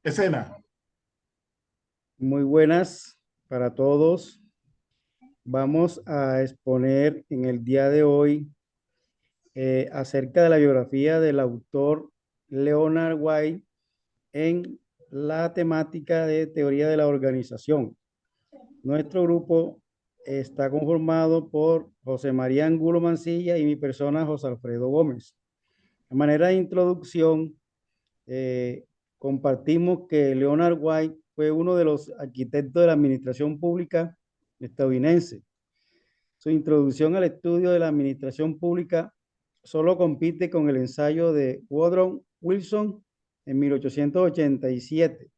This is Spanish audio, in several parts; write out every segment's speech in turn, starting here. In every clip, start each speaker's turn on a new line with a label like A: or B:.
A: Escena.
B: Muy buenas para todos. Vamos a exponer en el día de hoy acerca de la biografía del autor Leonard White en la temática de teoría de la organización. Nuestro grupo está conformado por José María Angulo Mancilla y mi persona, José Alfredo Gómez. De manera de introducción, eh, compartimos que Leonard White fue uno de los arquitectos de la administración pública estadounidense. Su introducción al estudio de la administración pública solo compite con el ensayo de Woodrow Wilson en 1887,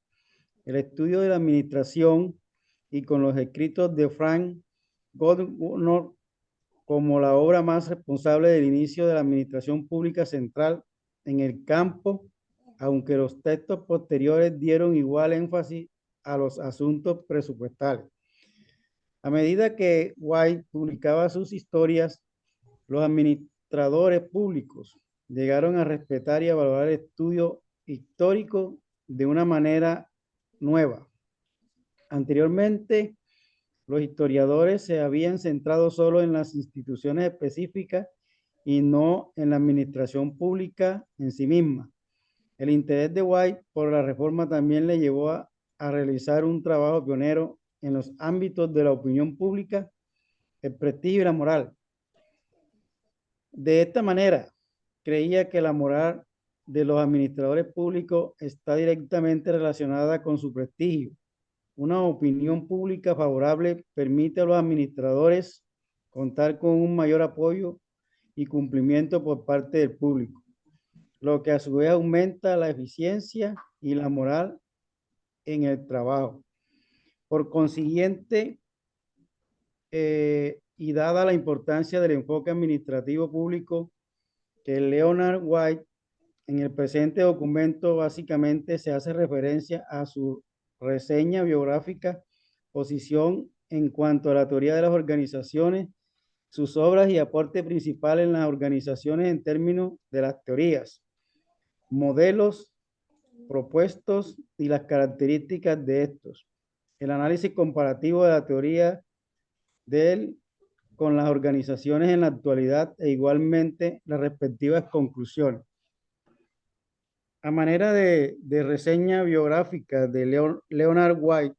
B: el estudio de la administración y con los escritos de Frank Goodnow como la obra más responsable del inicio de la administración pública central en el campo, aunque los textos posteriores dieron igual énfasis a los asuntos presupuestales. A medida que White publicaba sus historias, los administradores públicos llegaron a respetar y a valorar el estudio histórico de una manera nueva. Anteriormente, los historiadores se habían centrado solo en las instituciones específicas y no en la administración pública en sí misma. El interés de White por la reforma también le llevó a realizar un trabajo pionero en los ámbitos de la opinión pública, el prestigio y la moral. De esta manera, creía que la moral de los administradores públicos está directamente relacionada con su prestigio. Una opinión pública favorable permite a los administradores contar con un mayor apoyo y cumplimiento por parte del público, lo que a su vez aumenta la eficiencia y la moral en el trabajo. Por consiguiente, y dada la importancia del enfoque administrativo público que Leonard White en el presente documento básicamente se hace referencia a su reseña biográfica, posición en cuanto a la teoría de las organizaciones, sus obras y aporte principal en las organizaciones en términos de las teorías, modelos propuestos y las características de estos. El análisis comparativo de la teoría de él con las organizaciones en la actualidad e igualmente las respectivas conclusiones. A manera de reseña biográfica de Leonard White,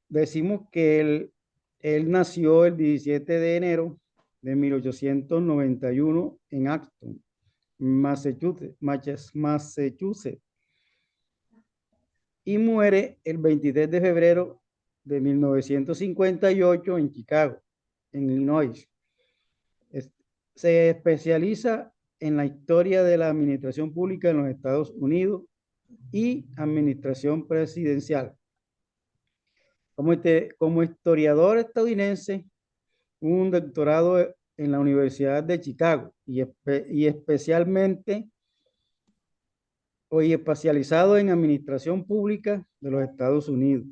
B: decimos que él nació el 17 de enero de 1891 en Acton, Massachusetts, y muere el 23 de febrero de 1958 en Chicago, en Illinois. Se especializa en la historia de la administración pública en los Estados Unidos y administración presidencial. Como historiador estadounidense, un doctorado en la Universidad de Chicago y especialmente hoy especializado en administración pública de los Estados Unidos.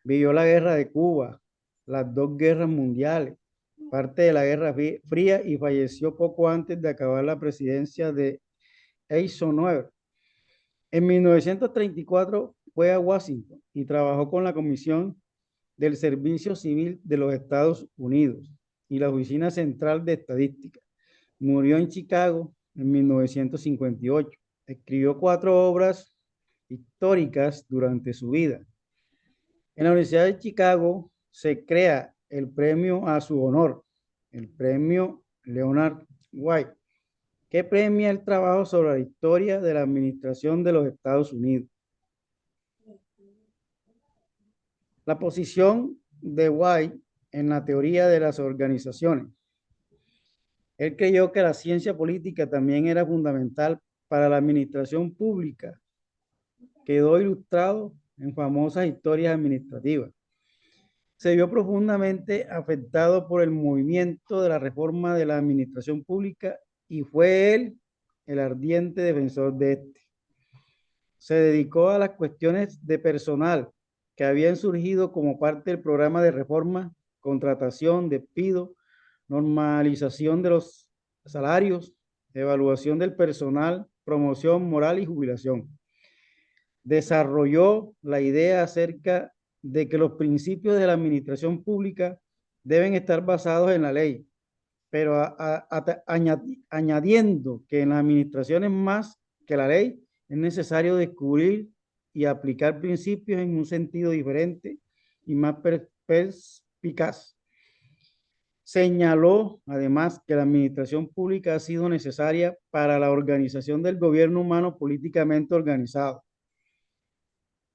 B: Vivió la guerra de Cuba, las dos guerras mundiales, parte de la Guerra Fría y falleció poco antes de acabar la presidencia de Eisenhower. En 1934 fue a Washington y trabajó con la Comisión del Servicio Civil de los Estados Unidos y la Oficina Central de Estadística. Murió en Chicago en 1958. Escribió 4 obras históricas durante su vida. En la Universidad de Chicago se crea el premio a su honor, el premio Leonard White, que premia el trabajo sobre la historia de la administración de los Estados Unidos. La posición de White en la teoría de las organizaciones. Él creyó que la ciencia política también era fundamental para la administración pública. Quedó ilustrado en famosas historias administrativas. Se vio profundamente afectado por el movimiento de la reforma de la administración pública y fue él el ardiente defensor de este. Se dedicó a las cuestiones de personal que habían surgido como parte del programa de reforma, contratación, despido, normalización de los salarios, evaluación del personal, promoción moral y jubilación. desarrolló la idea acerca de que los principios de la administración pública deben estar basados en la ley, pero añadiendo que en las administraciones más que la ley es necesario descubrir y aplicar principios en un sentido diferente y más perspicaz. Señaló además que la administración pública ha sido necesaria para la organización del gobierno humano políticamente organizado,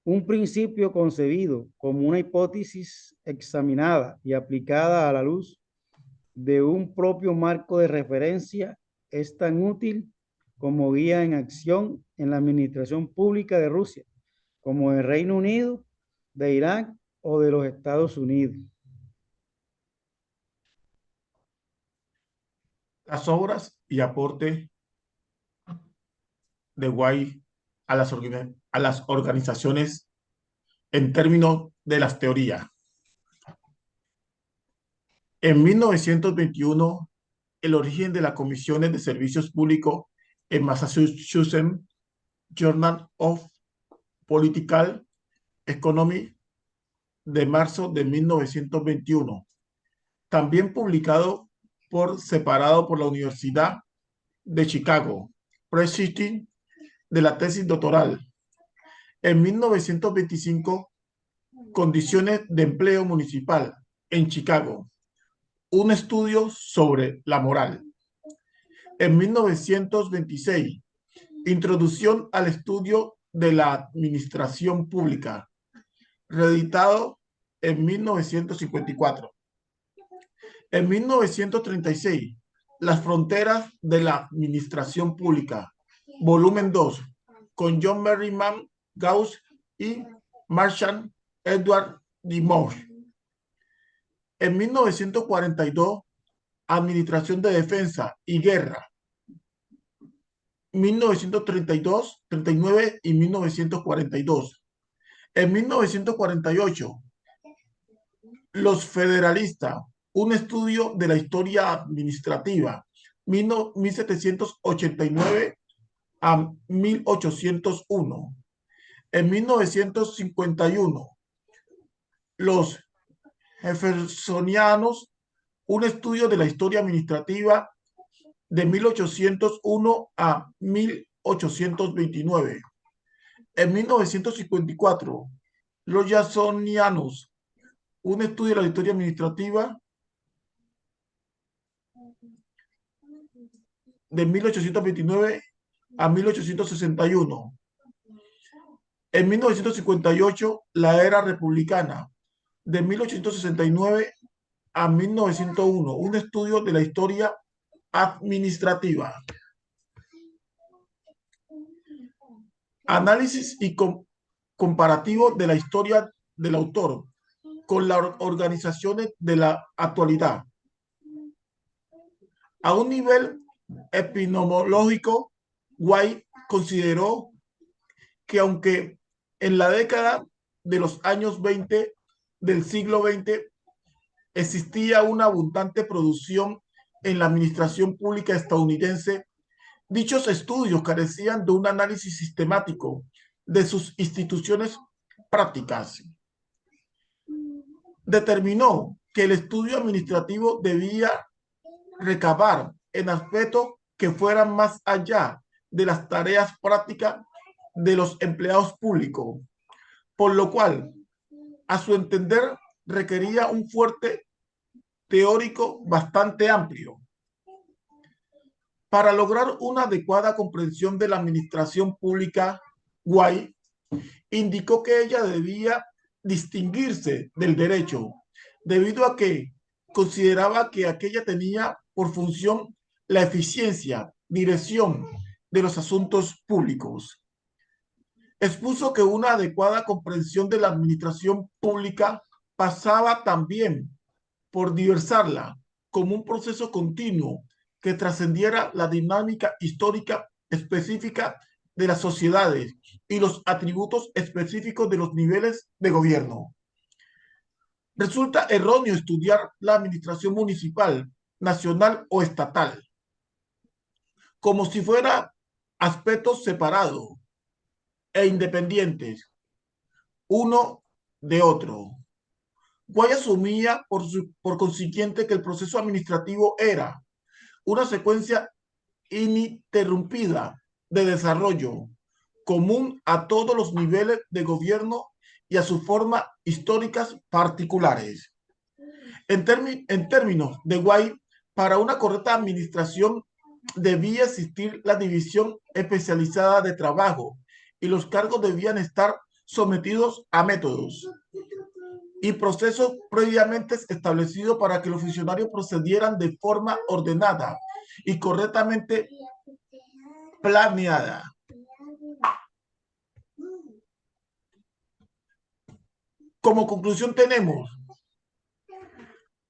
B: un principio concebido como una hipótesis examinada y aplicada a la luz de un propio marco de referencia es tan útil como guía en acción en la administración pública de Rusia, como del Reino Unido, de Irán o de los Estados Unidos.
A: Las obras y aporte de White a las organizaciones en términos de las teorías. En 1921, el origen de las comisiones de servicios públicos en Massachusetts Journal of Political Economy de marzo de 1921, también publicado por separado por la Universidad de Chicago, Presiding de la tesis doctoral. En 1925, Condiciones de empleo municipal en Chicago, un estudio sobre la moral. En 1926, Introducción al estudio de la administración pública, reeditado en 1954. En 1936, Las fronteras de la administración pública, volumen 2, con John Merriman Gauss y Marshall Edward Dimmock. En 1942, Administración de Defensa y Guerra, 1932, 39 y 1942. En 1948, Los Federalistas, un estudio de la historia administrativa, 1789 a 1801. En 1951, Los Jeffersonianos, un estudio de la historia administrativa de 1801 a 1829. En 1954, Los Jacksonianos, un estudio de la historia administrativa de 1829 a 1861. En 1958, la era republicana, de 1869 a 1901, un estudio de la historia administrativa. Análisis y comparativo de la historia del autor con las organizaciones de la actualidad. A un nivel epidemiológico, White consideró que aunque en la década de los años 20 del siglo XX existía una abundante producción en la administración pública estadounidense, dichos estudios carecían de un análisis sistemático de sus instituciones prácticas. Determinó que el estudio administrativo debía recabar en aspectos que fueran más allá de las tareas prácticas de los empleados públicos, por lo cual, a su entender, requería un fuerte teórico bastante amplio. Para lograr una adecuada comprensión de la administración pública, White indicó que ella debía distinguirse del derecho, debido a que consideraba que aquella tenía por función la eficiencia, dirección de los asuntos públicos. Expuso que una adecuada comprensión de la administración pública pasaba también por diversarla como un proceso continuo que trascendiera la dinámica histórica específica de las sociedades y los atributos específicos de los niveles de gobierno. Resulta erróneo estudiar la administración municipal, nacional o estatal como si fuera aspectos separados e independientes uno de otro. Guay asumía por consiguiente que el proceso administrativo era una secuencia ininterrumpida de desarrollo común a todos los niveles de gobierno y a sus formas históricas particulares. En términos de Guay, para una correcta administración debía existir la división especializada de trabajo y los cargos debían estar sometidos a métodos y procesos previamente establecidos para que los funcionarios procedieran de forma ordenada y correctamente planeada. Como conclusión tenemos,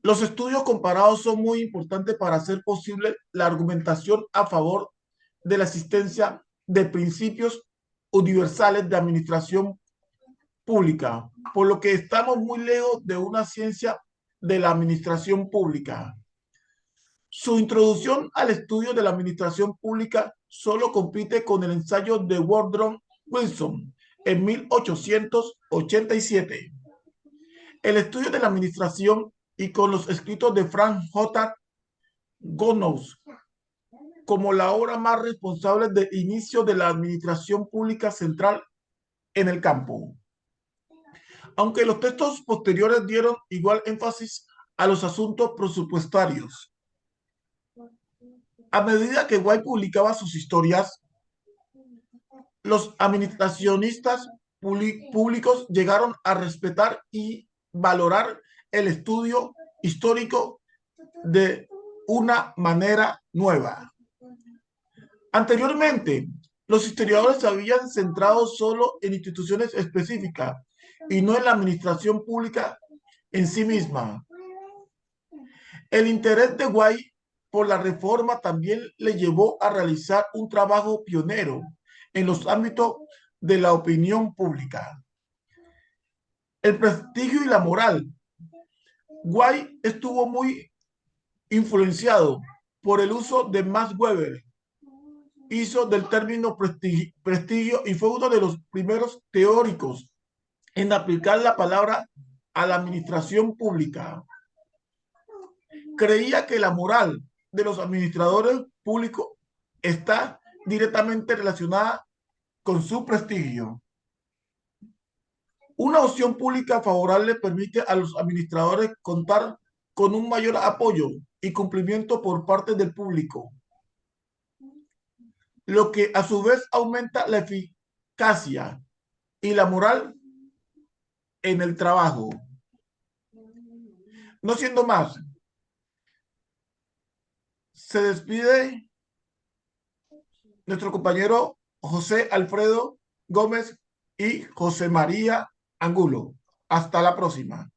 A: los estudios comparados son muy importantes para hacer posible la argumentación a favor de la existencia de principios universales de administración pública, por lo que estamos muy lejos de una ciencia de la administración pública. Su introducción al estudio de la administración pública solo compite con el ensayo de Woodrow Wilson en 1887. El estudio de la administración y con los escritos de Frank J. Gonows como la obra más responsable del inicio de la administración pública central en el campo. Aunque los textos posteriores dieron igual énfasis a los asuntos presupuestarios. A medida que White publicaba sus historias, los administracionistas públicos llegaron a respetar y valorar el estudio histórico de una manera nueva. Anteriormente, los historiadores se habían centrado solo en instituciones específicas y no en la administración pública en sí misma. El interés de White por la reforma también le llevó a realizar un trabajo pionero en los ámbitos de la opinión pública. El prestigio y la moral. White estuvo muy influenciado por el uso de Max Weber, hizo del término prestigio y fue uno de los primeros teóricos en aplicar la palabra a la administración pública. Creía que la moral de los administradores públicos está directamente relacionada con su prestigio. Una opción pública favorable permite a los administradores contar con un mayor apoyo y cumplimiento por parte del público, lo que a su vez aumenta la eficacia y la moral en el trabajo. No siendo más, se despide nuestro compañero José Alfredo Gómez y José María Angulo. Hasta la próxima.